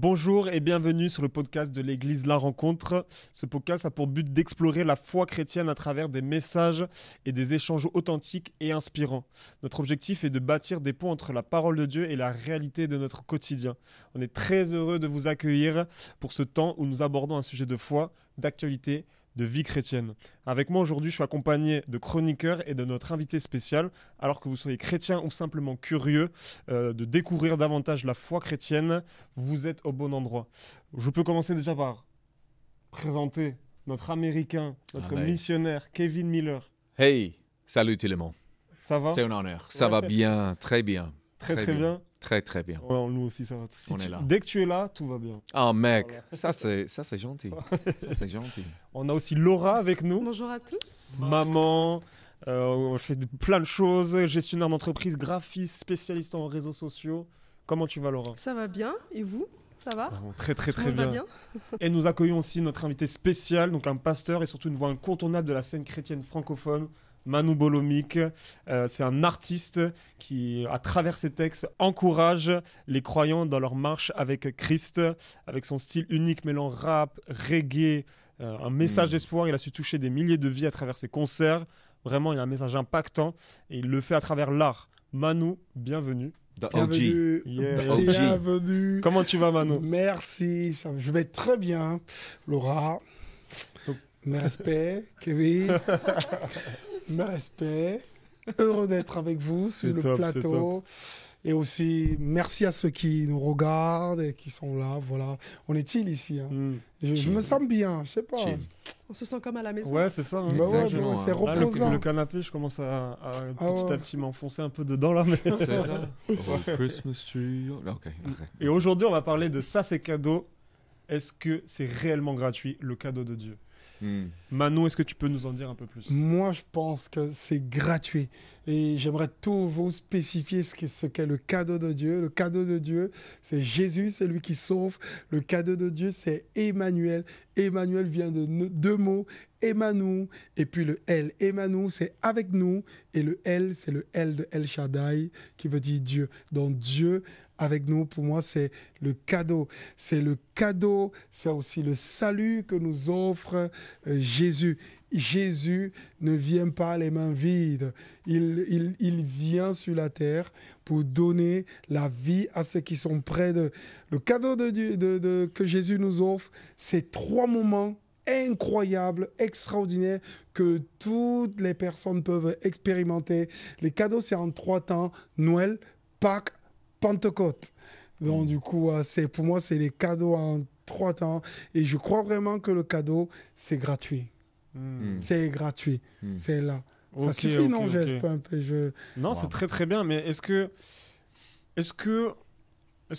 Bonjour et bienvenue sur le podcast de l'Église La Rencontre. Ce podcast a pour but d'explorer la foi chrétienne à travers des messages et des échanges authentiques et inspirants. Notre objectif est de bâtir des ponts entre la parole de Dieu et la réalité de notre quotidien. On est très heureux de vous accueillir pour ce temps où nous abordons un sujet de foi, d'actualité, de vie chrétienne. Avec moi aujourd'hui, je suis accompagné de chroniqueurs et de notre invité spécial. Alors que vous soyez chrétien ou simplement curieux de découvrir davantage la foi chrétienne, vous êtes au bon endroit. Je peux commencer déjà par présenter notre Américain, notre missionnaire, Kevin Miller. Hey, salut tout le monde. Ça va? C'est un honneur. Ça va bien, très bien. Très bien. Très, très bien. Ouais, nous aussi, ça va. On est là. Dès que tu es là, tout va bien. Oh mec, ça c'est gentil. Ça c'est gentil. On a aussi Laura avec nous. Bonjour à tous. Maman, on fait plein de choses, gestionnaire d'entreprise, graphiste, spécialiste en réseaux sociaux. Comment tu vas, Laura? Ça va bien, et vous? Ça va? Très Tout le monde bien. va bien. Et nous accueillons aussi notre invité spécial, donc un pasteur et surtout une voix incontournable de la scène chrétienne francophone, Manu Bolomik. C'est un artiste qui, à travers ses textes, encourage les croyants dans leur marche avec Christ, avec son style unique mêlant rap, reggae, un message d'espoir. Il a su toucher des milliers de vies à travers ses concerts. Vraiment, il a un message impactant et il le fait à travers l'art. Manu, bienvenue. Bienvenue. Bienvenue. Comment tu vas, Manu? Merci, je vais très bien. Laura, mes respects. Kevin, mes respects. Heureux d'être avec vous sur le plateau. Et aussi, merci à ceux qui nous regardent et qui sont là. Voilà. On est chill ici. Je me sens bien, je sais pas. Chill. On se sent comme à la maison. Ouais, c'est ça. C'est reposant. Le canapé, je commence à petit à petit m'enfoncer un peu dedans là. Mais... C'est ça. Christmas tree. Ok. Et aujourd'hui, on va parler de ça, c'est cadeau. Est-ce que c'est réellement gratuit, le cadeau de Dieu? Manu, est-ce que tu peux nous en dire un peu plus? Moi, je pense que c'est gratuit. Et j'aimerais tout vous spécifier ce qu'est le cadeau de Dieu. Le cadeau de Dieu, c'est Jésus, c'est lui qui sauve. Le cadeau de Dieu, c'est Emmanuel. Emmanuel vient de deux mots, Emmanuel, et puis le L. Emmanuel, c'est avec nous. Et le L, c'est le L de El Shaddai, qui veut dire Dieu. Donc Dieu avec nous, pour moi, c'est le cadeau. C'est le cadeau, c'est aussi le salut que nous offre Jésus. Jésus ne vient pas les mains vides. Il vient sur la terre pour donner la vie à ceux qui sont près de... Le cadeau que Jésus nous offre, c'est 3 moments incroyables, extraordinaires, que toutes les personnes peuvent expérimenter. Les cadeaux, c'est en 3 temps: Noël, Pâques, Pentecôte. Donc du coup, pour moi, c'est les cadeaux en 3 temps. Et je crois vraiment que le cadeau, c'est gratuit. C'est gratuit. C'est là. Ça suffit, non? J'espère un peu. Non, c'est très bien. Mais est-ce que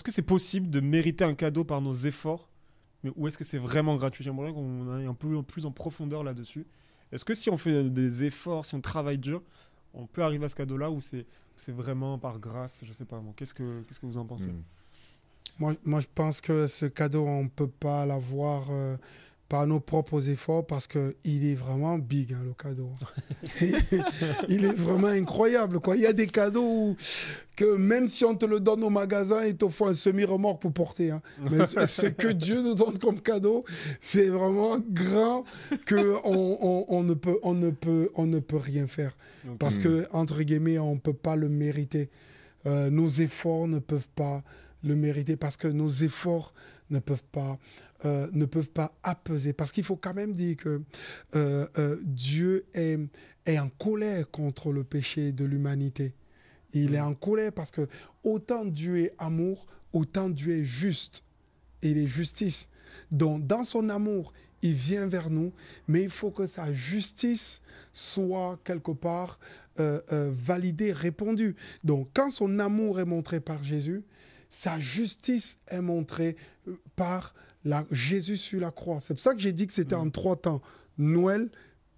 c'est possible de mériter un cadeau par nos efforts, ou est-ce que c'est vraiment gratuit? J'aimerais qu'on aille un peu plus en profondeur là-dessus. Est-ce que si on fait des efforts, si on travaille dur, on peut arriver à ce cadeau-là, ou c'est vraiment par grâce? Je sais pas. Qu'est-ce que vous en pensez? Moi, je pense que ce cadeau, on ne peut pas l'avoir par nos propres efforts, parce qu'il est vraiment big, le cadeau. Il est vraiment incroyable, quoi. Il y a des cadeaux que même si on te le donne au magasin, il te faut un semi-remorque pour porter. Mais ce que Dieu nous donne comme cadeau, c'est vraiment grand qu'on ne peut rien faire. Parce que, entre guillemets, on ne peut pas le mériter. Nos efforts ne peuvent pas le mériter, parce que nos efforts ne peuvent pas apaiser. Parce qu'il faut quand même dire que Dieu est en colère contre le péché de l'humanité. Il est en colère parce que autant Dieu est amour, autant Dieu est juste. Il est justice. Donc, dans son amour, il vient vers nous, mais il faut que sa justice soit quelque part validée, répandue. Donc, quand son amour est montré par Jésus, sa justice est montrée par Jésus sur la croix. C'est pour ça que j'ai dit que c'était en 3 temps: Noël,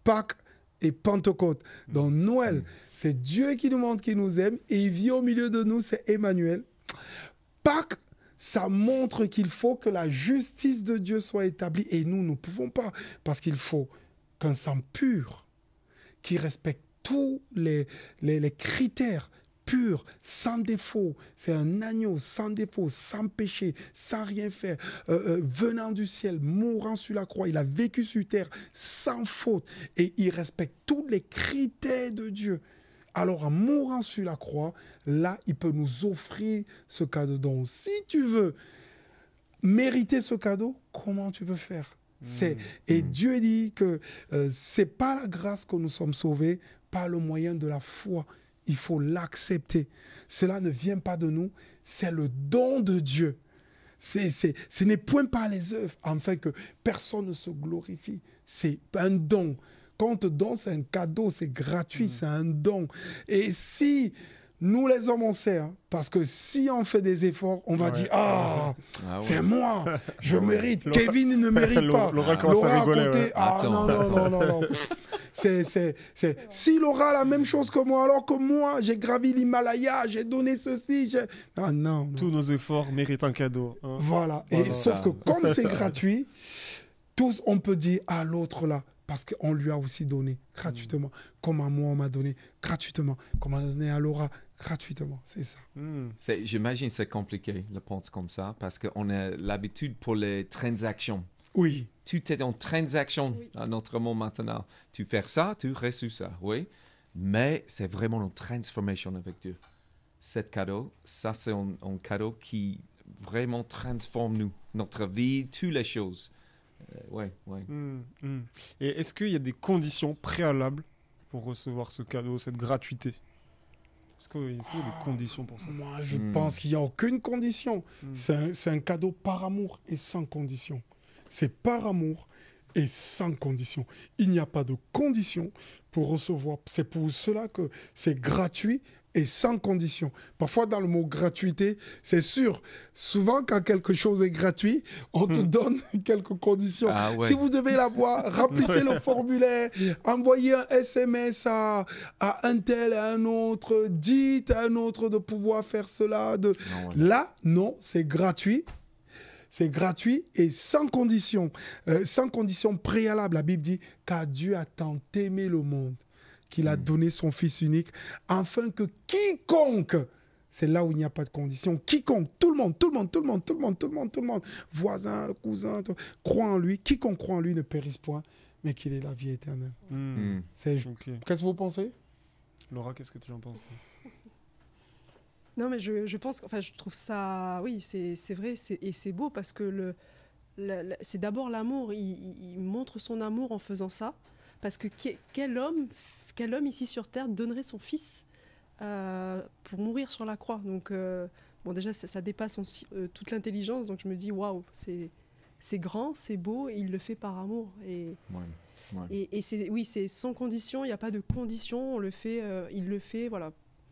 Pâques et Pentecôte. Donc Noël, c'est Dieu qui nous montre qu'il nous aime et il vit au milieu de nous, c'est Emmanuel. Pâques, ça montre qu'il faut que la justice de Dieu soit établie, et nous ne pouvons pas, parce qu'il faut qu'un sang pur qui respecte tous les critères pur, sans défaut. C'est un agneau sans défaut, sans péché, sans rien faire, venant du ciel, mourant sur la croix. Il a vécu sur terre sans faute et il respecte tous les critères de Dieu. Alors, en mourant sur la croix, là, il peut nous offrir ce cadeau. Donc, si tu veux mériter ce cadeau, comment tu peux faire? Et Dieu dit que c'est par la grâce que nous sommes sauvés, par le moyen de la foi. Il faut l'accepter. Cela ne vient pas de nous, c'est le don de Dieu. Ce n'est point par les œuvres, afin que personne ne se glorifie. C'est un don. Quand on te donne, c'est un cadeau, c'est gratuit, c'est un don. Et si nous les hommes, on sait, hein, parce que si on fait des efforts, on va dire « Ah, c'est moi, je mérite. Kevin, il ne mérite pas. » Laura commence à rigoler. Côté, ah non. Si Laura a la même chose que moi, alors que moi, j'ai gravi l'Himalaya, j'ai donné ceci, ah non. Tous nos efforts méritent un cadeau. Hein. Voilà. Et sauf que comme c'est gratuit, tous, on peut dire à l'autre là, parce qu'on lui a aussi donné gratuitement, comme à moi on m'a donné gratuitement, comme on a donné à Laura gratuitement, c'est ça. J'imagine que c'est compliqué, le pense comme ça, parce qu'on a l'habitude pour les transactions. Oui. Tout est en transaction à notre monde maintenant. Tu fais ça, tu reçois ça, oui. Mais c'est vraiment une transformation avec Dieu. Cet cadeau, ça c'est un cadeau qui vraiment transforme nous, notre vie, toutes les choses. Oui. Et est-ce qu'il y a des conditions préalables pour recevoir ce cadeau, cette gratuité? Est-ce qu'il y a des conditions pour ça? Moi, je pense qu'il n'y a aucune condition. C'est un cadeau par amour et sans condition. C'est par amour et sans condition. Il n'y a pas de condition pour recevoir. C'est pour cela que c'est gratuit et sans condition. Parfois, dans le mot gratuité, c'est sûr, souvent quand quelque chose est gratuit, on te donne quelques conditions. Si vous devez l'avoir, remplissez le formulaire, envoyez un SMS à un tel, à un autre, dites à un autre de pouvoir faire cela. Là, non, c'est gratuit. C'est gratuit et sans condition préalable. La Bible dit « car Dieu a tant aimé le monde » qu'il a donné son Fils unique, afin que quiconque, c'est là où il n'y a pas de condition, quiconque, tout le monde, voisin, le cousin, croit en lui, quiconque croit en lui ne périsse point, mais qu'il ait la vie éternelle. Qu'est-ce que vous pensez? Laura, qu'est-ce que tu en penses? Non, mais je pense, enfin, je trouve ça, oui, c'est vrai, et c'est beau parce que c'est d'abord l'amour. Il montre son amour en faisant ça, parce que quel homme ici sur terre donnerait son fils pour mourir sur la croix? Donc, bon, déjà, ça dépasse toute l'intelligence. Donc, je me dis, waouh, c'est grand, c'est beau, et il le fait par amour. Et c'est sans condition. Il n'y a pas de condition. Il le fait, voilà,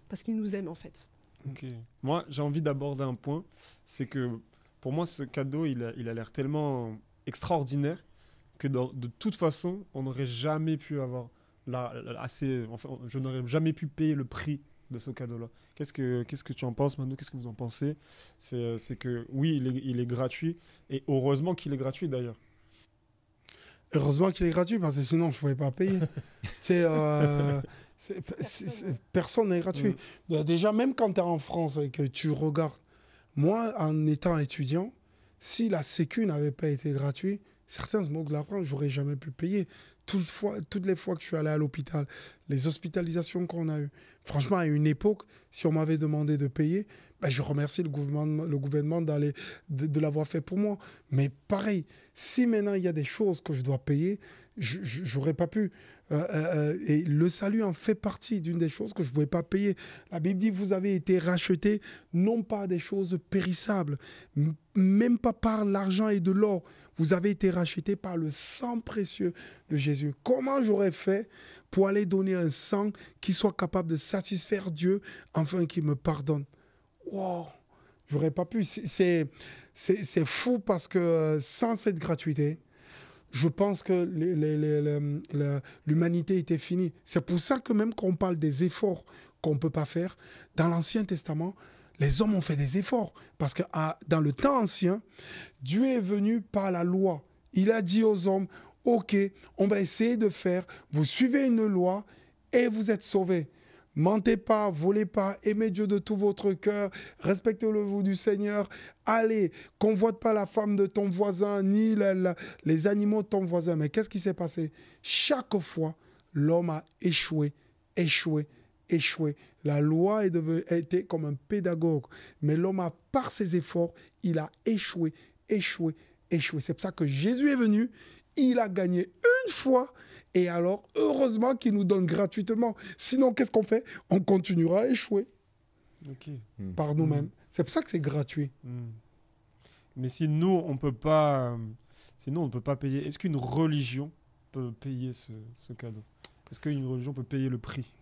parce qu'il nous aime en fait. Ok. Moi, j'ai envie d'aborder un point, c'est que pour moi, ce cadeau, il a l'air tellement extraordinaire que de toute façon, on n'aurait jamais pu avoir je n'aurais jamais pu payer le prix de ce cadeau-là. Qu'est-ce que tu en penses, Manu? Qu'est-ce que vous en pensez? C'est que oui, il est gratuit, et heureusement qu'il est gratuit d'ailleurs. Heureusement qu'il est gratuit, parce que sinon je ne pouvais pas payer. Personne n'est gratuit. Déjà, même quand tu es en France et que tu regardes, moi, en étant étudiant, si la Sécu n'avait pas été gratuite, certains se moquent de la France, je n'aurais toutes pu payer. Toutes les fois que je suis allé à l'hôpital, les hospitalisations qu'on a eues. Franchement, à une époque, si on m'avait demandé de payer, je remercie le gouvernement de l'avoir fait pour moi. Mais pareil, si maintenant il y a des choses que je dois payer, je n'aurais pas pu. Et le salut en fait partie d'une des choses que je ne pouvais pas payer. La Bible dit, vous avez été rachetés non pas des choses périssables, même pas par l'argent et de l'or. Vous avez été rachetés par le sang précieux de Jésus. Comment j'aurais fait pour aller donner un sang qui soit capable de satisfaire Dieu afin qu'il me pardonne? Wow, j'aurais pas pu. C'est fou parce que sans cette gratuité, je pense que l'humanité était finie. C'est pour ça que même quand on parle des efforts qu'on ne peut pas faire, dans l'Ancien Testament, les hommes ont fait des efforts. Parce que dans le temps ancien, Dieu est venu par la loi. Il a dit aux hommes, OK, on va essayer de faire, vous suivez une loi et vous êtes sauvés. Mentez pas, volez pas, aimez Dieu de tout votre cœur, respectez-le vous du Seigneur. Allez, convoite pas la femme de ton voisin, ni les animaux de ton voisin. Mais qu'est-ce qui s'est passé? Chaque fois, l'homme a échoué, échoué, échoué. La loi était comme un pédagogue. Mais l'homme, par ses efforts, il a échoué, échoué, échoué. C'est pour ça que Jésus est venu. Il a gagné une fois. Et alors, heureusement qu'il nous donne gratuitement. Sinon, qu'est-ce qu'on fait? On continuera à échouer par nous-mêmes. C'est pour ça que c'est gratuit. Mais si nous, on peut pas, sinon on ne peut pas payer. Est-ce qu'une religion peut payer ce cadeau? Est-ce qu'une religion peut payer le prix?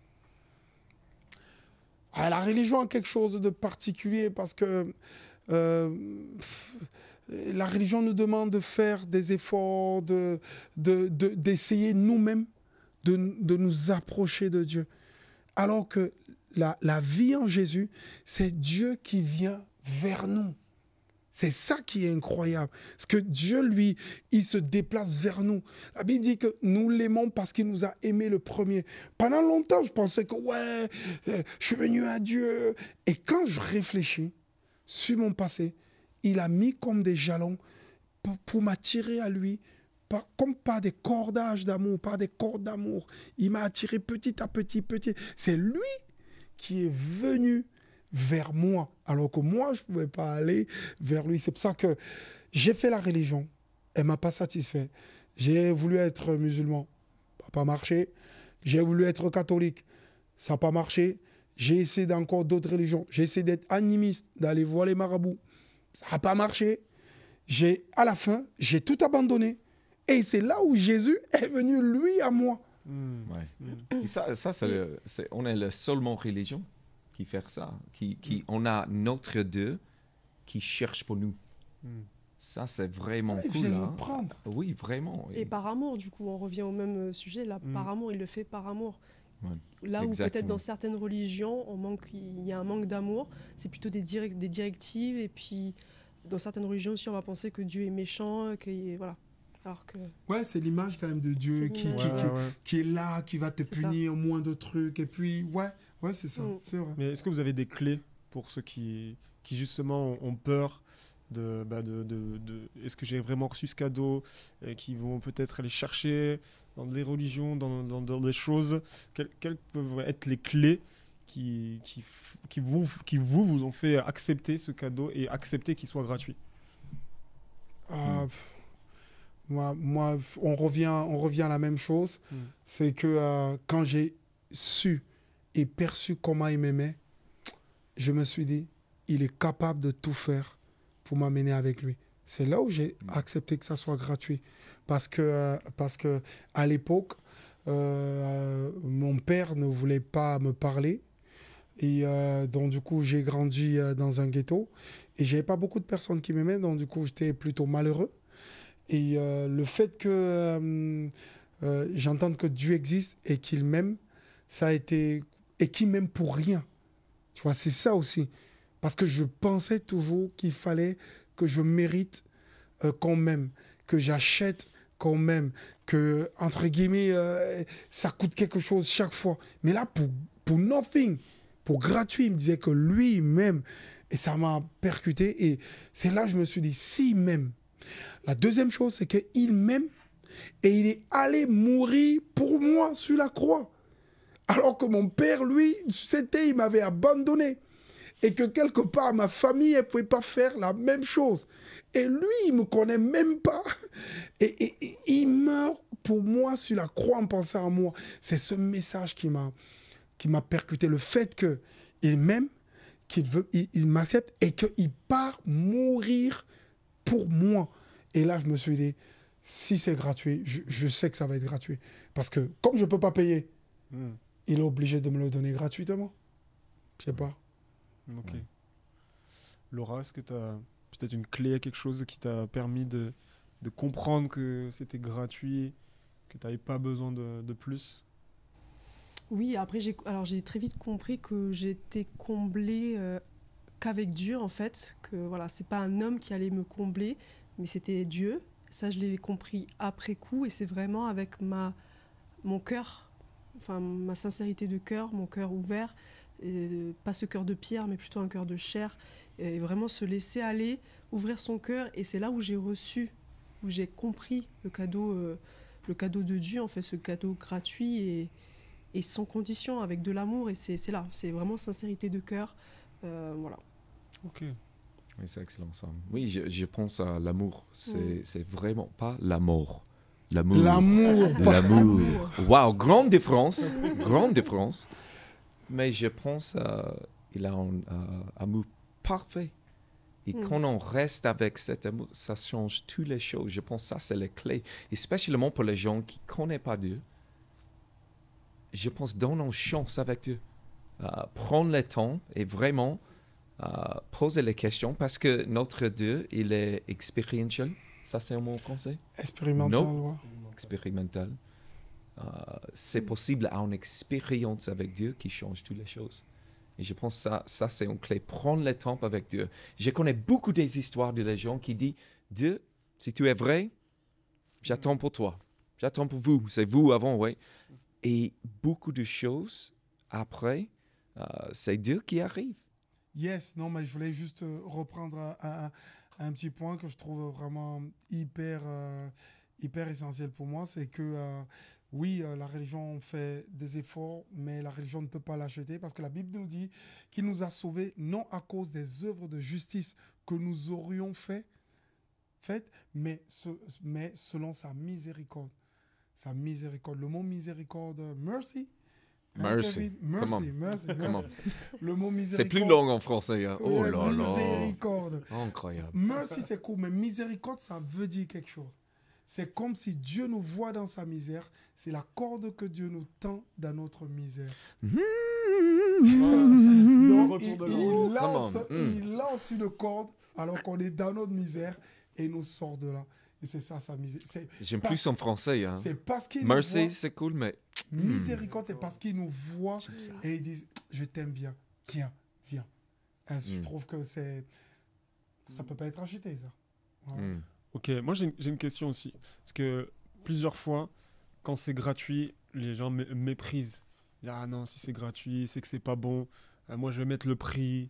La religion a quelque chose de particulier parce que la religion nous demande de faire des efforts, d'essayer nous-mêmes de nous approcher de Dieu. Alors que la vie en Jésus, c'est Dieu qui vient vers nous. C'est ça qui est incroyable. Parce que Dieu, lui, il se déplace vers nous. La Bible dit que nous l'aimons parce qu'il nous a aimés le premier. Pendant longtemps, je pensais que, je suis venu à Dieu. Et quand je réfléchis sur mon passé, il a mis comme des jalons pour m'attirer à lui, comme par des cordages d'amour, par des cordes d'amour. Il m'a attiré petit à petit, petit. C'est lui qui est venu vers moi, alors que moi, je ne pouvais pas aller vers lui. C'est pour ça que j'ai fait la religion. Elle ne m'a pas satisfait. J'ai voulu être musulman. Ça n'a pas marché. J'ai voulu être catholique. Ça n'a pas marché. J'ai essayé d'encore d'autres religions. J'ai essayé d'être animiste, d'aller voir les marabouts. Ça n'a pas marché. À la fin, j'ai tout abandonné. Et c'est là où Jésus est venu, lui, à moi. Et ça on est la seule religion qui fait ça. On a notre Dieu qui cherche pour nous. Ça, c'est vraiment cool. Il vient nous prendre. Oui, vraiment. Et par amour, du coup, on revient au même sujet. Là, par amour, il le fait par amour. Là où peut-être dans certaines religions, il y a un manque d'amour, c'est plutôt des directives. Et puis, dans certaines religions aussi, on va penser que Dieu est méchant, voilà. Alors que... Ouais, c'est l'image quand même de Dieu qui est là, qui va te punir au moins de trucs. Et puis, c'est ça, c'est vrai. Mais est-ce que vous avez des clés pour ceux qui justement ont peur est-ce que j'ai vraiment reçu ce cadeau, qui vont peut-être aller chercher dans des religions, dans des choses, quelles peuvent être les clés qui vous ont fait accepter ce cadeau et accepter qu'il soit gratuit? Moi, on revient à la même chose. C'est que quand j'ai su et perçu comment il m'aimait, je me suis dit, il est capable de tout faire pour m'amener avec lui. C'est là où j'ai accepté que ça soit gratuit. Parce que à l'époque, mon père ne voulait pas me parler. Et donc, du coup, j'ai grandi dans un ghetto. Et je n'avais pas beaucoup de personnes qui m'aimaient. Donc, du coup, j'étais plutôt malheureux. Et le fait que j'entende que Dieu existe et qu'il m'aime, ça a été... Et qu'il m'aime pour rien. Tu vois, c'est ça aussi. Parce que je pensais toujours qu'il fallait que je mérite qu'on m'aime, que j'achète qu'on m'aime, que, entre guillemets, ça coûte quelque chose chaque fois. Mais là, pour nothing, pour gratuit, il me disait que lui, il m'aime. Et ça m'a percuté. Et c'est là que je me suis dit, s'il m'aime. La deuxième chose, c'est qu'il m'aime et il est allé mourir pour moi sur la croix. Alors que mon père, lui, il m'avait abandonné. Et que quelque part, ma famille, elle ne pouvait pas faire la même chose. Et lui, il ne me connaît même pas. Et il meurt pour moi sur la croix en pensant à moi. C'est ce message qui m'a percuté. Le fait qu'il m'aime, il m'accepte et qu'il part mourir pour moi. Et là, je me suis dit, si c'est gratuit, je sais que ça va être gratuit. Parce que comme je ne peux pas payer, il est obligé de me le donner gratuitement. Je ne sais pas. Ok. Laura, est-ce que tu as peut-être une clé, quelque chose qui t'a permis de comprendre que c'était gratuit, que tu n'avais pas besoin de plus? Oui, après, j'ai très vite compris que j'étais comblée qu'avec Dieu, en fait. Que voilà, c'est pas un homme qui allait me combler, mais c'était Dieu. Ça, je l'ai compris après coup, et c'est vraiment avec mon cœur, enfin ma sincérité de cœur, mon cœur ouvert, et pas ce cœur de pierre, mais plutôt un cœur de chair, et vraiment se laisser aller, ouvrir son cœur, et c'est là où j'ai reçu, où j'ai compris le cadeau de Dieu, en fait, ce cadeau gratuit et sans condition, avec de l'amour, et c'est là, c'est vraiment sincérité de cœur, voilà. Ok. Oui, c'est excellent ça. Oui, je pense à l'amour. C'est vraiment pas la mort. L'amour. L'amour. Waouh, grande différence. Grande différence. Mais je pense qu'il a un amour parfait. Et quand on reste avec cet amour, ça change toutes les choses. Je pense que ça, c'est la clé. Et spécialement pour les gens qui ne connaissent pas Dieu. Je pense donnons chance avec Dieu. Prendre le temps et vraiment poser les questions parce que notre Dieu, il est expérientiel. Ça, c'est un mot en français? Expérimental, ouais. Expérimental. C'est possible à une expérience avec Dieu qui change toutes les choses. Et je pense que ça c'est une clé. Prendre le temps avec Dieu. Je connais beaucoup des histoires de gens qui disent « Dieu, si tu es vrai, j'attends pour toi. J'attends pour vous. C'est vous avant, oui. » Et beaucoup de choses, après, c'est Dieu qui arrive. Yes, non, mais je voulais juste reprendre un petit point que je trouve vraiment hyper essentiel pour moi. C'est que, oui, la religion fait des efforts, mais la religion ne peut pas l'acheter parce que la Bible nous dit qu'il nous a sauvés non à cause des œuvres de justice que nous aurions faites, mais selon sa miséricorde. Sa miséricorde. Le mot miséricorde, mercy. Mercy. Mercy. Le mot miséricorde. C'est plus long en français. Hein. Oh là là. Miséricorde. Incroyable. Mercy, c'est cool, mais miséricorde, ça veut dire quelque chose. C'est comme si Dieu nous voit dans sa misère. C'est la corde que Dieu nous tend dans notre misère. Donc, il lance une corde alors qu'on est dans notre misère et il nous sort de là. Et c'est ça, sa misère. J'aime plus en français. Hein. C'est parce qu'il Mercy, nous voit. C'est cool, mais... Miséricorde, c'est parce qu'il nous voit et il dit, je t'aime bien. Viens. Je trouve que ça peut pas être acheté, ça. Voilà. Ok, moi j'ai une question aussi. Parce que plusieurs fois, quand c'est gratuit, les gens méprisent. Ils disent, ah non, si c'est gratuit, c'est que c'est pas bon. Moi je vais mettre le prix.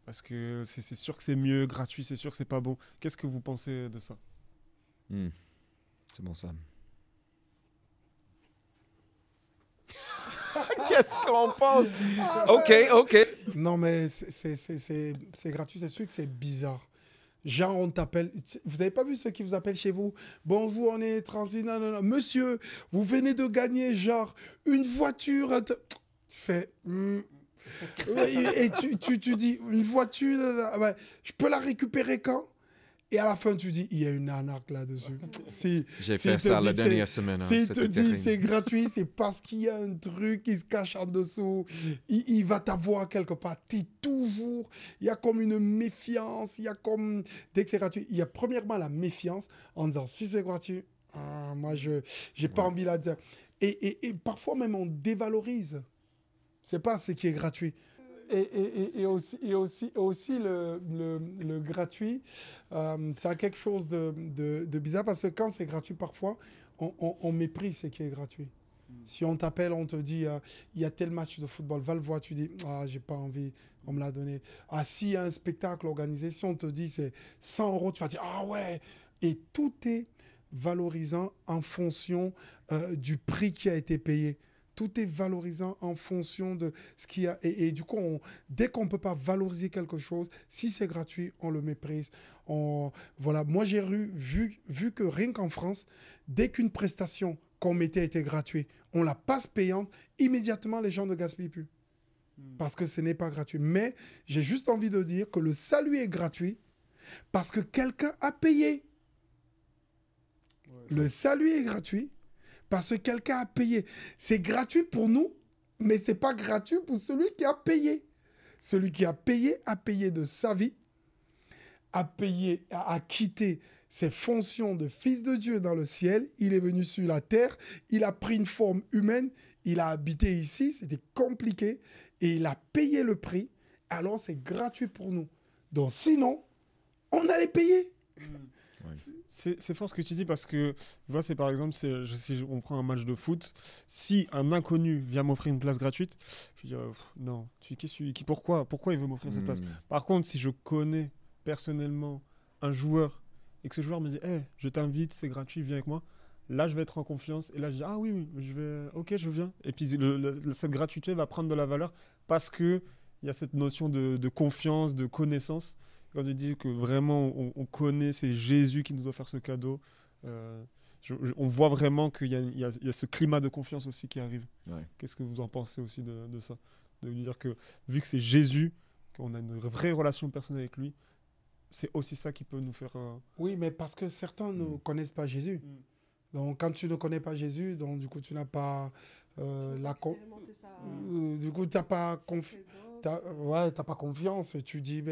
Parce que c'est sûr que c'est mieux. Gratuit, c'est sûr que c'est pas bon. Qu'est-ce que vous pensez de ça? C'est bon ça. Qu'est-ce qu'on pense? Ok. Non, mais c'est gratuit. C'est sûr que c'est bizarre. Genre, on t'appelle. Vous n'avez pas vu ceux qui vous appellent chez vous? Bonjour, on est transit. Non. Monsieur, vous venez de gagner, genre, une voiture. Tu fais. Et tu dis, une voiture, ouais, je peux la récupérer quand? Et à la fin, tu dis, il y a une arnaque là-dessus. J'ai fait ça la dernière semaine. S'il te dit c'est gratuit, c'est parce qu'il y a un truc qui se cache en dessous. Il va t'avoir quelque part. Il y a comme une méfiance. Il y a comme, dès que c'est gratuit, il y a premièrement la méfiance en disant, si c'est gratuit, moi, je n'ai pas envie de dire. Et parfois même, on dévalorise. C'est pas ce qui est gratuit. Et aussi le gratuit, ça a quelque chose de bizarre parce que quand c'est gratuit, parfois, on méprise ce qui est gratuit. Si on t'appelle, on te dit, il y a tel match de football, va le voir, tu dis, j'ai pas envie, on me l'a donné. S'il y a un spectacle organisé, si on te dit c'est 100 €, tu vas dire, ouais. Et tout est valorisant en fonction du prix qui a été payé. Tout est valorisant en fonction de ce qu'il y a. Et du coup, dès qu'on ne peut pas valoriser quelque chose, si c'est gratuit, on le méprise. Voilà. Moi, j'ai vu que rien qu'en France, dès qu'une prestation qu'on mettait était gratuite, on la passe payante, immédiatement, les gens ne gaspillent plus. Parce que ce n'est pas gratuit. Mais j'ai juste envie de dire que le salut est gratuit parce que quelqu'un a payé. Le salut est gratuit parce que quelqu'un a payé. C'est gratuit pour nous, mais ce n'est pas gratuit pour celui qui a payé. Celui qui a payé de sa vie, a quitté ses fonctions de fils de Dieu dans le ciel. Il est venu sur la terre, il a pris une forme humaine, il a habité ici, c'était compliqué, et il a payé le prix. Alors c'est gratuit pour nous. Donc sinon, on allait payer. C'est fort ce que tu dis parce que, tu vois, c'est par exemple, si on prend un match de foot, si un inconnu vient m'offrir une place gratuite, je dis non, pourquoi il veut m'offrir cette place? Par contre, si je connais personnellement un joueur et que ce joueur me dit je t'invite, c'est gratuit, viens avec moi, là je vais être en confiance et là je dis oui, je viens. Et puis cette gratuité va prendre de la valeur parce qu'il y a cette notion de confiance, de connaissance. Quand tu dis que vraiment on connaît, c'est Jésus qui nous a offert ce cadeau, on voit vraiment qu'il y a ce climat de confiance aussi qui arrive. Ouais. Qu'est-ce que vous en pensez aussi de ça? De lui dire que vu que c'est Jésus, qu'on a une vraie relation personnelle avec lui, c'est aussi ça qui peut nous faire... Oui, mais parce que certains ne connaissent pas Jésus. Donc quand tu ne connais pas Jésus, donc du coup tu n'as pas du coup tu n'as pas t'as pas confiance. Tu dis,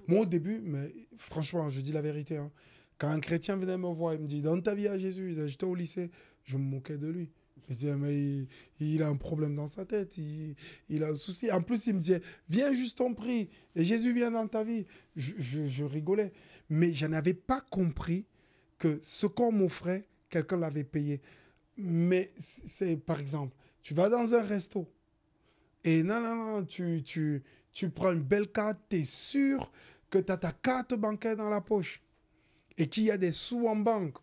moi au début, mais franchement, je dis la vérité, hein, quand un chrétien venait me voir, il me dit, donne ta vie à Jésus, j'étais au lycée, je me moquais de lui. Je disais, mais il a un problème dans sa tête, il a un souci. En plus, il me disait, viens juste ton prix, et Jésus vient dans ta vie. Je rigolais. Mais je n'avais pas compris que ce qu'on m'offrait, quelqu'un l'avait payé. Mais c'est, par exemple, tu vas dans un resto, et non, tu prends une belle carte, tu es sûr que tu as ta carte bancaire dans la poche et qu'il y a des sous en banque.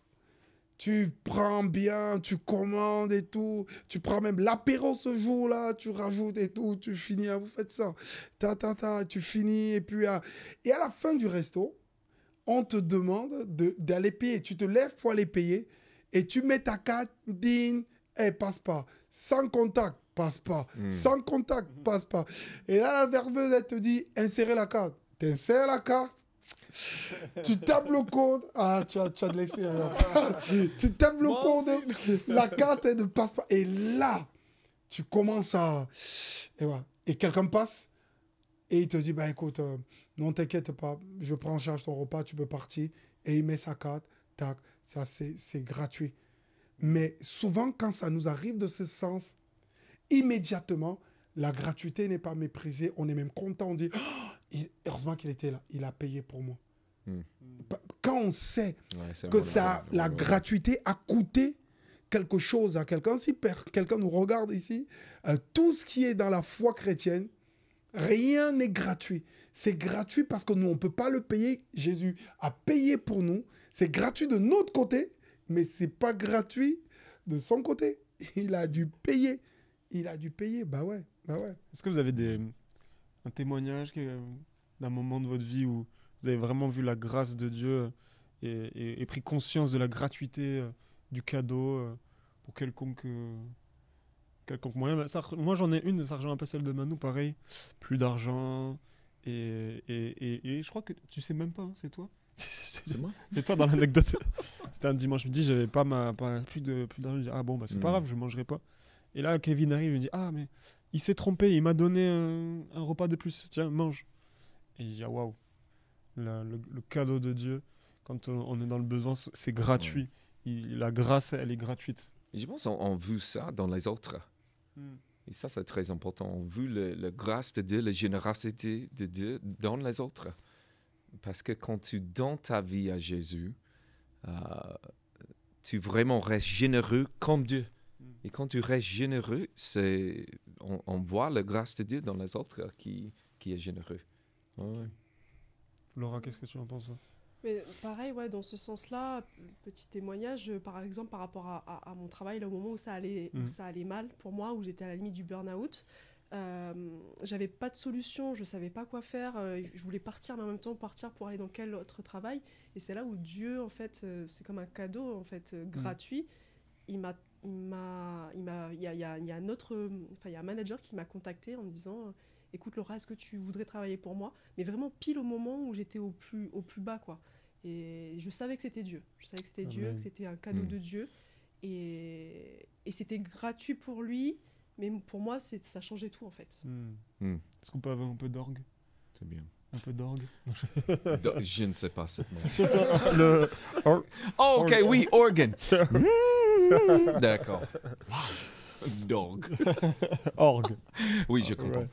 Tu prends bien, tu commandes et tout. Tu prends même l'apéro ce jour-là, tu rajoutes et tout. Tu finis, vous faites ça. Tu finis et puis... Et à la fin du resto, on te demande d'aller payer. Tu te lèves pour aller payer et tu mets ta carte, passe pas. Sans contact, passe pas. Sans contact, passe pas. Et là, la verveuse, elle te dit, insérez la carte. Tu insères la carte. Tu tapes le code. Ah, tu as de l'expérience. Tu tapes le code. La carte, elle ne passe pas. Et là, tu commences à... Et, voilà. Et quelqu'un passe. Et il te dit, écoute, non, t'inquiète pas. Je prends en charge ton repas. Tu peux partir. Et il met sa carte. Tac. Ça, c'est gratuit. Mais souvent, quand ça nous arrive de ce sens, immédiatement, la gratuité n'est pas méprisée. On est même content. On dit, heureusement qu'il était là. Il a payé pour moi. Quand on sait que la gratuité a coûté quelque chose à quelqu'un, si quelqu'un nous regarde ici, tout ce qui est dans la foi chrétienne, rien n'est gratuit. C'est gratuit parce que nous, on ne peut pas le payer. Jésus a payé pour nous. C'est gratuit de notre côté, mais ce n'est pas gratuit de son côté. Il a dû payer. Bah ouais. Est-ce que vous avez un témoignage d'un moment de votre vie où vous avez vraiment vu la grâce de Dieu et pris conscience de la gratuité du cadeau pour quelconque moyen? Moi, j'en ai une, ça rejoint un peu celle de Manu, pareil. Plus d'argent. Et je crois que tu sais même pas, hein, c'est toi. C'est moi. C'est toi dans l'anecdote. C'était un dimanche midi, j'avais plus d'argent. Je dis, c'est pas grave, je mangerai pas. Et là, Kevin arrive, il me dit, mais il s'est trompé, il m'a donné un repas de plus. Tiens, mange. Et je dis, waouh. Le cadeau de Dieu, quand on est dans le besoin, c'est gratuit. La grâce, elle est gratuite. Et je pense qu'on veut ça dans les autres. Et ça, c'est très important. On veut la grâce de Dieu, la générosité de Dieu dans les autres. Parce que quand tu donnes ta vie à Jésus, tu vraiment restes généreux comme Dieu. Et quand tu restes généreux, on voit la grâce de Dieu dans les autres qui est généreux. Ouais. Laura, qu'est-ce que tu en penses? Mais pareil, dans ce sens-là, petit témoignage, par exemple, par rapport à mon travail, là, au moment où ça allait mal pour moi, où j'étais à la limite du burn-out, j'avais pas de solution, je savais pas quoi faire, je voulais partir, mais en même temps partir pour aller dans quel autre travail. Et c'est là où Dieu, en fait, c'est comme un cadeau, en fait, gratuit. Il y a un manager qui m'a contacté en me disant... Écoute Laura, est-ce que tu voudrais travailler pour moi? Mais vraiment pile au moment où j'étais au plus bas, quoi. Et je savais que c'était Dieu. Je savais que c'était Dieu, que c'était un cadeau de Dieu. Et c'était gratuit pour lui, mais pour moi, ça changeait tout, en fait. Est-ce qu'on peut avoir un peu d'orgue? C'est bien. Un peu d'orgue? Je ne sais pas cette mot. Oh, ok, oui, organ. D'accord. D'orgue. Orgue. Oui, je comprends. Ouais.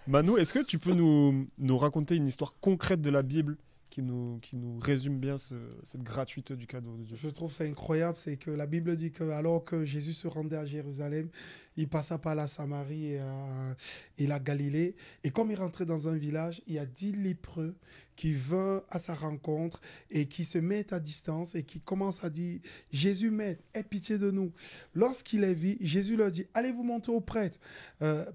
Manu, est-ce que tu peux nous raconter une histoire concrète de la Bible qui nous résume bien cette gratuité du cadeau de Dieu. Je trouve ça incroyable, c'est que la Bible dit que alors que Jésus se rendait à Jérusalem, il passa par la Samarie et la Galilée. Et comme il rentrait dans un village, il y a 10 lépreux qui vinrent à sa rencontre et qui se mettent à distance et qui commencent à dire « Jésus, maître, aie pitié de nous ». Lorsqu'il les vit, Jésus leur dit « Allez vous montrer au prêtre.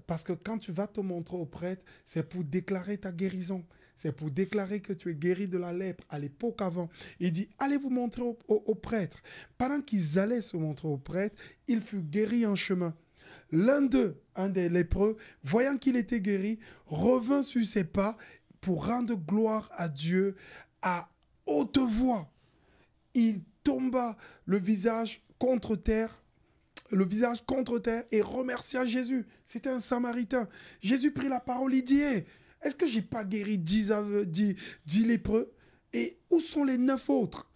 Parce que quand tu vas te montrer au prêtre, c'est pour déclarer ta guérison. C'est pour déclarer que tu es guéri de la lèpre à l'époque avant. » Il dit « Allez vous montrer au prêtre. » Pendant qu'ils allaient se montrer au prêtre, il fut guéri en chemin. L'un d'eux, un des lépreux, voyant qu'il était guéri, revint sur ses pas pour rendre gloire à Dieu à haute voix. Il tomba le visage contre terre et remercia Jésus. C'était un Samaritain. Jésus prit la parole, il dit hey, « Est-ce que je n'ai pas guéri 10 lépreux? Et où sont les 9 autres?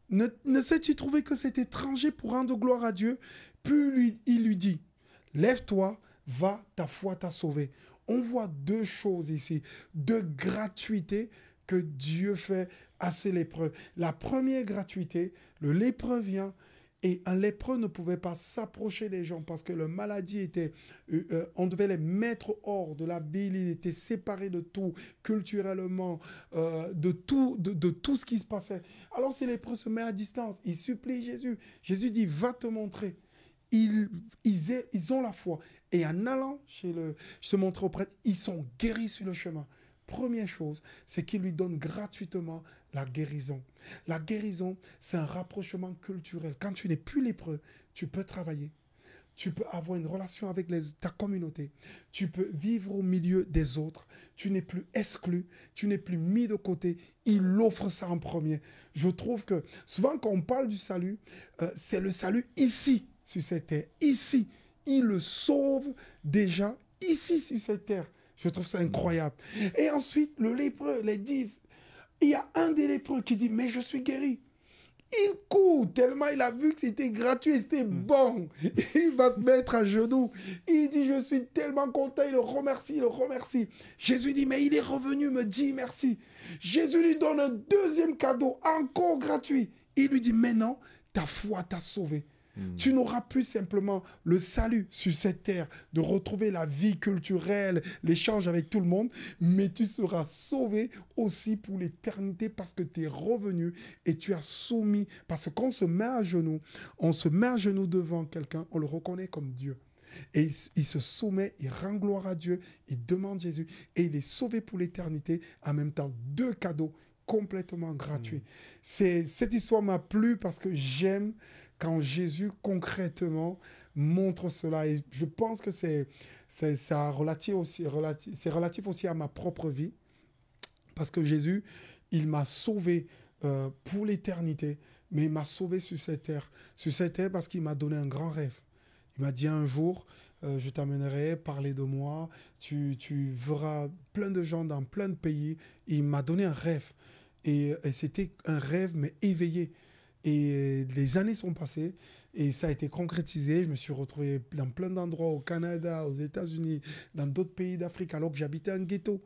Ne sais-tu trouver que cet étranger pour rendre gloire à Dieu ?» Puis il lui dit « Lève-toi, va, ta foi t'a sauvé. » On voit 2 choses ici, 2 gratuités que Dieu fait à ces lépreux. La première gratuité, le lépreux vient et un lépreux ne pouvait pas s'approcher des gens parce que la maladie était... on devait les mettre hors de la ville, il était séparé de tout, culturellement, de tout ce qui se passait. Alors ces lépreux se mettent à distance, ils supplient Jésus. Jésus dit, va te montrer. Ils ont la foi. Et en allant se montrer au prêtre, ils sont guéris sur le chemin. Première chose, c'est qu'il lui donne gratuitement la guérison. La guérison, c'est un rapprochement culturel. Quand tu n'es plus lépreux, tu peux travailler. Tu peux avoir une relation avec ta communauté. Tu peux vivre au milieu des autres. Tu n'es plus exclu. Tu n'es plus mis de côté. Il offre ça en premier. Je trouve que souvent quand on parle du salut, c'est le salut ici, sur cette terre. Ici, il le sauve déjà ici sur cette terre. Je trouve ça incroyable. Et ensuite, le lépreux les dit, il y a un des lépreux qui dit, mais je suis guéri. Il court tellement il a vu que c'était gratuit, c'était bon. Il va se mettre à genoux. Il dit, je suis tellement content, il le remercie. Jésus dit, mais il est revenu me dire merci. Jésus lui donne un deuxième cadeau, encore gratuit. Il lui dit, maintenant, ta foi t'a sauvé. Tu n'auras plus simplement le salut sur cette terre, de retrouver la vie culturelle, l'échange avec tout le monde, mais tu seras sauvé aussi pour l'éternité parce que tu es revenu et tu as soumis. Parce que quand on se met à genoux devant quelqu'un, on le reconnaît comme Dieu. Et il se soumet, il rend gloire à Dieu, il demande Jésus et il est sauvé pour l'éternité. En même temps, 2 cadeaux complètement gratuits. Cette histoire m'a plu parce que j'aime quand Jésus concrètement montre cela. Et je pense que c'est relatif aussi à ma propre vie. Parce que Jésus, il m'a sauvé pour l'éternité, mais il m'a sauvé sur cette terre. Sur cette terre parce qu'il m'a donné un grand rêve. Il m'a dit un jour, je t'amènerai, parler de moi, tu verras plein de gens dans plein de pays. Il m'a donné un rêve. Et c'était un rêve, mais éveillé. Et les années sont passées et ça a été concrétisé. Je me suis retrouvé dans plein d'endroits au Canada, aux États-Unis, dans d'autres pays d'Afrique, alors que j'habitais un ghetto.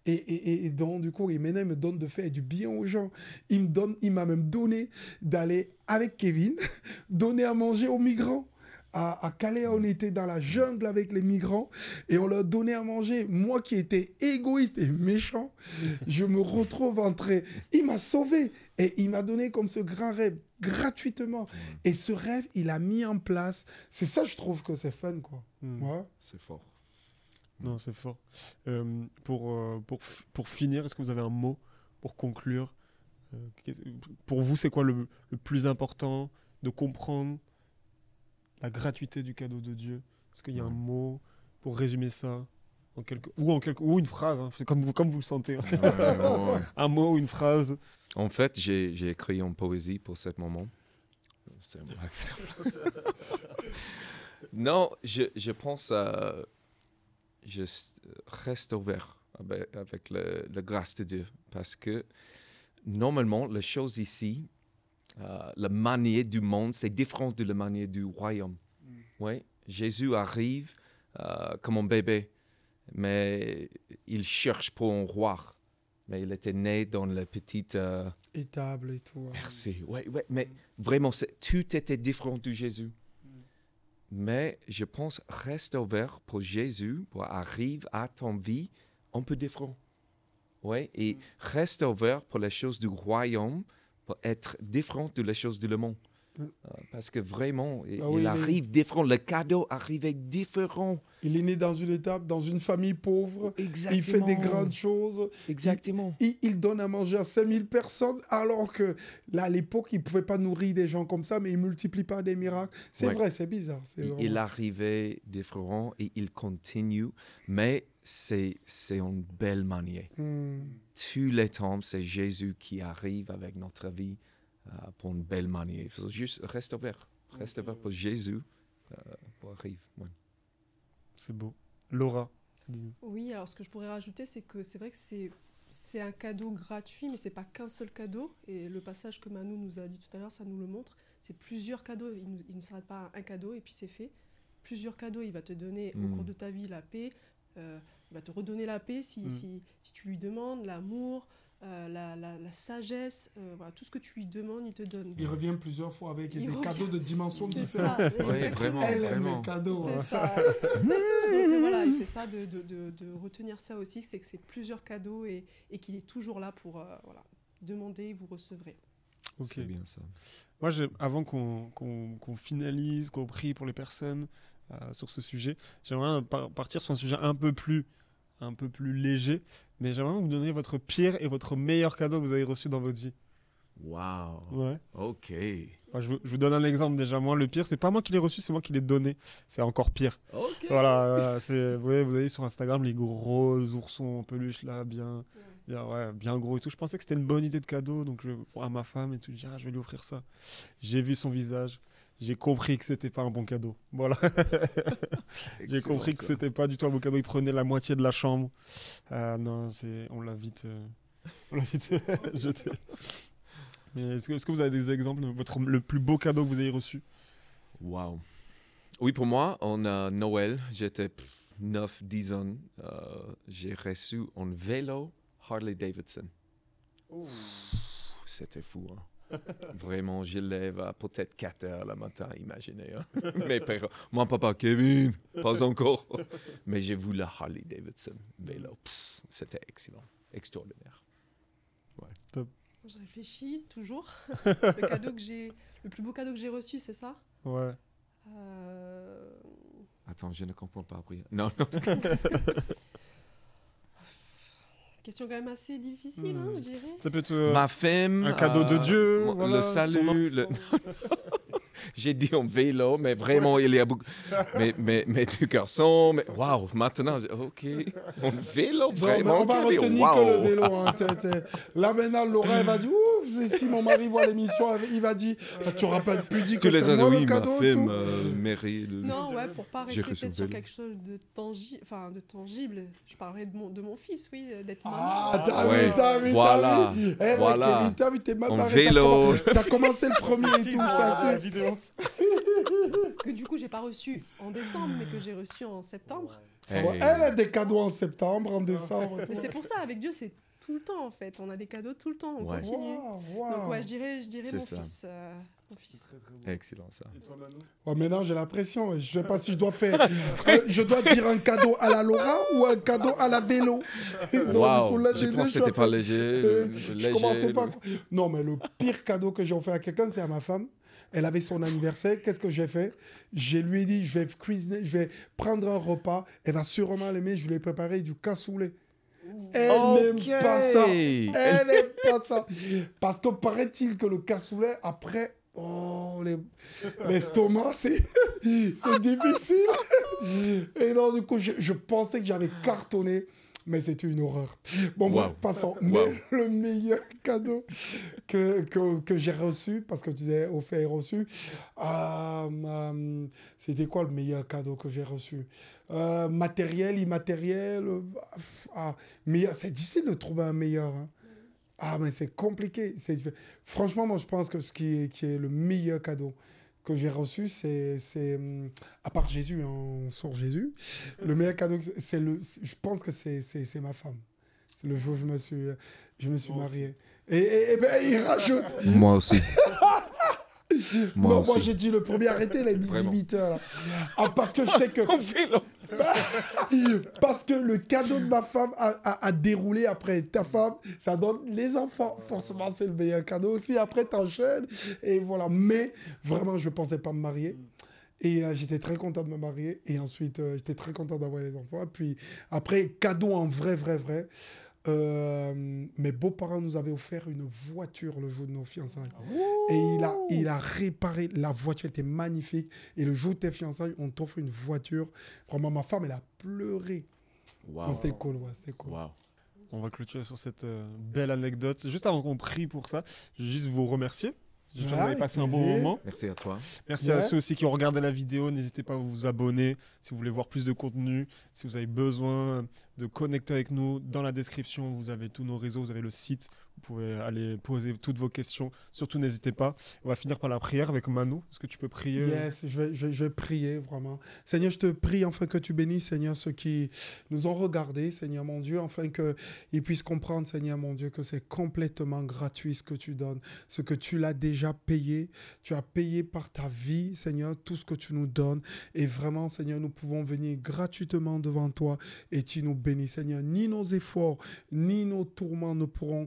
Et donc, du coup, maintenant, il me donne de faire du bien aux gens. Il m'a même donné d'aller avec Kevin, donner à manger aux migrants. À Calais, on était dans la jungle avec les migrants et on leur donnait à manger. Moi qui étais égoïste et méchant, je me retrouve entré. Il m'a sauvé et il m'a donné comme ce grand rêve gratuitement. Et ce rêve, il a mis en place. C'est ça, je trouve que c'est fun, quoi. Ouais. C'est fort. Non, c'est fort. Pour finir, est-ce que vous avez un mot pour conclure? Pour vous, c'est quoi le plus important de comprendre la gratuité du cadeau de Dieu? Est-ce qu'il y a un mot pour résumer ça ou une phrase, hein, comme vous le sentez. Ouais. Un mot ou une phrase. En fait, j'ai écrit en poésie pour ce moment. Non, je pense je reste ouvert avec la grâce de Dieu parce que normalement, les choses ici, la manière du monde, c'est différent de la manière du royaume. Oui, Jésus arrive comme un bébé, mais il cherche pour un roi. mais il était né dans la petite... Étable et tout. Merci. Ouais, mais vraiment, tout était différent de Jésus. Mais je pense, reste ouvert pour Jésus, pour arriver à ton vie un peu différent. Ouais, et reste ouvert pour les choses du royaume, pour être différent de les choses du monde. Parce que vraiment, il arrive différent. Le cadeau arrivait différent. Il est né dans une étape, dans une famille pauvre. Exactement. Il fait des grandes choses. Exactement. Il donne à manger à 5000 personnes, alors que là, à l'époque, il ne pouvait pas nourrir des gens comme ça, mais il ne multiplie pas des miracles. C'est vrai, c'est bizarre. Il arrivait différent et il continue, mais c'est une belle manière. Tous les temps, c'est Jésus qui arrive avec notre vie. Pour une belle manière. Il faut juste rester ouvert. Reste ouvert pour Jésus pour arriver. Ouais. C'est beau. Laura. Oui, alors ce que je pourrais rajouter, c'est que c'est vrai que c'est un cadeau gratuit, mais c'est pas qu'un seul cadeau. Et le passage que Manu nous a dit tout à l'heure, ça nous le montre. C'est plusieurs cadeaux. Il ne s'arrête pas à un cadeau et puis c'est fait. Plusieurs cadeaux. Il va te donner au cours de ta vie la paix. Il va te redonner la paix si tu lui demandes, l'amour. La sagesse, voilà, tout ce que tu lui demandes, il te donne. Il revient plusieurs fois avec des cadeaux de dimensions différentes. Oui, vraiment. Elle aime les cadeaux. C'est ça. Donc voilà, c'est ça, de retenir ça aussi, c'est que c'est plusieurs cadeaux et qu'il est toujours là pour voilà, demander, vous recevrez. Okay. C'est bien ça. Moi, avant qu'on finalise, qu'on prie pour les personnes sur ce sujet, j'aimerais partir sur un sujet un peu plus léger, mais j'aimerais que vous donniez votre pire et votre meilleur cadeau que vous avez reçu dans votre vie. Wow. Ouais. Ok. Moi, je vous donne un exemple déjà. Moi, le pire, c'est pas moi qui l'ai reçu, c'est moi qui l'ai donné. C'est encore pire. Ok. Voilà, vous voyez sur Instagram les gros oursons en peluche là, bien gros et tout. Je pensais que c'était une bonne idée de cadeau, donc à ma femme et tout, je vais lui offrir ça. J'ai vu son visage. J'ai compris que c'était pas un bon cadeau. Voilà. J'ai compris que c'était pas du tout un bon cadeau. Il prenait la moitié de la chambre. Non, on l'a vite jeté. Mais est-ce que vous avez des exemples de le plus beau cadeau que vous ayez reçu? Wow. Oui, pour moi, en Noël, j'étais 9-10 ans. J'ai reçu un vélo Harley Davidson. Oh. C'était fou, hein? Vraiment, je lève à peut-être 4 heures le matin, imaginez. Hein? Mes parents, mon papa, Kevin, pas encore. Mais j'ai vu la Harley Davidson vélo. C'était excellent, extraordinaire. Ouais. Top. Je réfléchis toujours. Le plus beau cadeau que j'ai reçu, c'est ça? Ouais. Attends, je ne comprends pas. Non. Question quand même assez difficile, hein, je dirais. Ça peut être ma femme, un cadeau de Dieu, le salut. J'ai dit un vélo, mais vraiment, il y a beaucoup. Mais du garçon, mais waouh, maintenant, ok, un vélo, vraiment. On va retenir que le vélo. Hein, là, maintenant, Laura, elle va dire, ouf, si mon mari voit l'émission, il va dire, tu n'auras pas pu dire que c'est moi le cadeau. Non, ouais, pour pas rester peut-être sur quelque chose de tangible, je parlerai de mon fils, oui, d'être maman. T'as vu. Voilà. T'as vu, t'es mal un barré. Vélo. T'as commencé le premier et tout, t'as su. Que du coup, j'ai pas reçu en décembre, mais que j'ai reçu en septembre. Elle a des cadeaux en septembre, en décembre. Mais c'est pour ça, avec Dieu, c'est tout le temps en fait. On a des cadeaux tout le temps, on continue. Donc ouais, je dirais mon fils. Excellent ça. Maintenant j'ai la pression. Je sais pas si je dois faire. Je dois dire un cadeau à la Laura ou un cadeau à la vélo. Wow. Je pense que c'était pas léger. Je commençais pas. Non, mais le pire cadeau que j'ai offert à quelqu'un, c'est à ma femme. Elle avait son anniversaire. Qu'est-ce que j'ai fait? Je lui ai dit, je vais cuisiner, je vais prendre un repas. Elle va sûrement l'aimer. Je lui ai préparé du cassoulet. Elle n'aime pas ça. Elle n'aime pas ça. Parce que paraît-il que le cassoulet, après, l'estomac, c'est difficile. Et donc, du coup, je pensais que j'avais cartonné. Mais c'était une horreur. Bon, bref, passons. Mais le meilleur cadeau que j'ai reçu, parce que tu disais offert et reçu, c'était quoi le meilleur cadeau que j'ai reçu? Matériel, immatériel. C'est difficile de trouver un meilleur. Hein. Mais c'est compliqué. Franchement, moi, je pense que ce qui est le meilleur cadeau que j'ai reçu, c'est à part Jésus, on sort Jésus, le meilleur cadeau, je pense que c'est ma femme. le jour où je me suis marié. Et ben, il rajoute. Moi aussi. Moi j'ai dit le premier arrêté, les visiteurs. Là. Ah, parce que je sais que. Parce que le cadeau de ma femme a déroulé après ta femme, ça donne les enfants. Forcément, c'est le meilleur cadeau aussi. Après, t'enchaînes. Et voilà. Mais vraiment, je ne pensais pas me marier. Et j'étais très content de me marier. Et ensuite, j'étais très content d'avoir les enfants. Et puis après, cadeau en vrai. Mes beaux-parents nous avaient offert une voiture le jour de nos fiançailles. Et il a réparé la voiture, elle était magnifique. Et le jour de tes fiançailles, on t'offre une voiture. Vraiment, ma femme, elle a pleuré. Wow. C'était cool, c'était cool. Wow. On va clôturer sur cette belle anecdote. Juste avant qu'on prie pour ça, je vais juste vous remercier. J'espère que vous avez passé un bon moment. Merci à toi. Merci à ceux aussi qui ont regardé la vidéo. N'hésitez pas à vous abonner si vous voulez voir plus de contenu. Si vous avez besoin de connecter avec nous, dans la description, vous avez tous nos réseaux, vous avez le site. Vous pouvez aller poser toutes vos questions. Surtout, n'hésitez pas. On va finir par la prière avec Manu. Est-ce que tu peux prier? Yes, je vais prier vraiment. Seigneur, je te prie afin que tu bénisses, Seigneur, ceux qui nous ont regardés, Seigneur mon Dieu, afin qu'ils puissent comprendre, Seigneur mon Dieu, que c'est complètement gratuit ce que tu donnes, ce que tu l'as déjà payé. Tu as payé par ta vie, Seigneur, tout ce que tu nous donnes. Et vraiment, Seigneur, nous pouvons venir gratuitement devant toi et tu nous bénis, Seigneur. Ni nos efforts, ni nos tourments ne pourront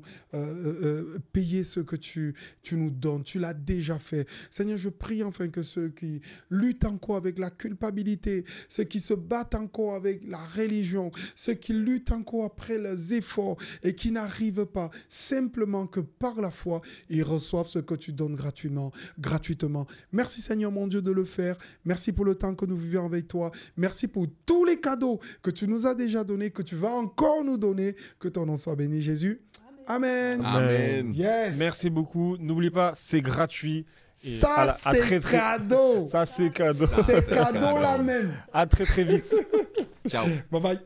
payer ce que tu nous donnes. Tu l'as déjà fait. Seigneur, je prie enfin que ceux qui luttent encore avec la culpabilité, ceux qui se battent encore avec la religion, ceux qui luttent encore après leurs efforts et qui n'arrivent pas, simplement que par la foi, ils reçoivent ce que tu donnes gratuitement. Merci Seigneur mon Dieu de le faire. Merci pour le temps que nous vivons avec toi. Merci pour tous les cadeaux que tu nous as déjà donnés, que tu vas encore nous donner. Que ton nom soit béni, Jésus. Amen. Amen. Yes. Merci beaucoup. N'oublie pas, c'est gratuit. Et Ça, c'est cadeau. Ça, c'est cadeau. C'est cadeau là même. À très, très vite. Ciao. Bye bye.